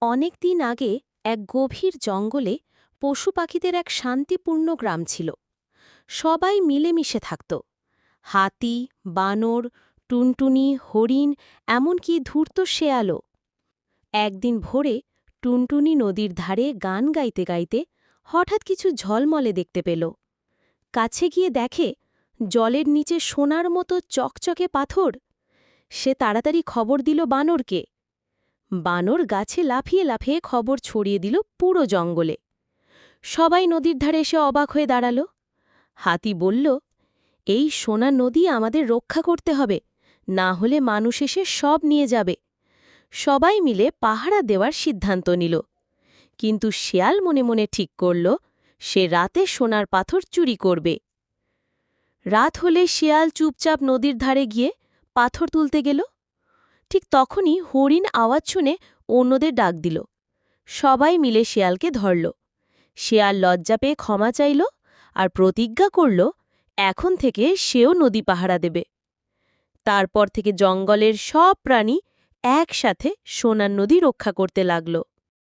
অনেক দিন আগে এক গভীর জঙ্গলে পশু পাখিদের এক শান্তিপূর্ণ গ্রাম ছিল। সবাই মিলেমিশে থাকত। হাতি, বানর, টুনটুনি, হরিণ, এমনকি ধূর্ত শেয়ালও। একদিন ভোরে টুনটুনি নদীর ধারে গান গাইতে গাইতে হঠাৎ কিছু ঝলমলে দেখতে পেল। কাছে গিয়ে দেখে জলের নিচে সোনার মতো চকচকে পাথর। সে তাড়াতাড়ি খবর দিল বানরকে। বানর গাছে লাফিয়ে লাফিয়ে খবর ছড়িয়ে দিল পুরো জঙ্গলে। সবাই নদীর ধারে এসে অবাক হয়ে দাঁড়াল। হাতি বলল, এই সোনা নদী আমাদের রক্ষা করতে হবে, না হলে মানুষ এসে সব নিয়ে যাবে। সবাই মিলে পাহারা দেওয়ার সিদ্ধান্ত নিল। কিন্তু শেয়াল মনে মনে ঠিক করল, সে রাতে সোনার পাথর চুরি করবে। রাত হলে শেয়াল চুপচাপ নদীর ধারে গিয়ে পাথর তুলতে গেল। ঠিক তখনই হরিণ আওয়াজ শুনে অন্যদের ডাক দিল। সবাই মিলে শেয়ালকে ধরল। শেয়াল লজ্জা পেয়ে ক্ষমা চাইল আর প্রতিজ্ঞা করল, এখন থেকে সেও নদী পাহারা দেবে। তারপর থেকে জঙ্গলের সব প্রাণী একসাথে সোনার নদী রক্ষা করতে লাগল।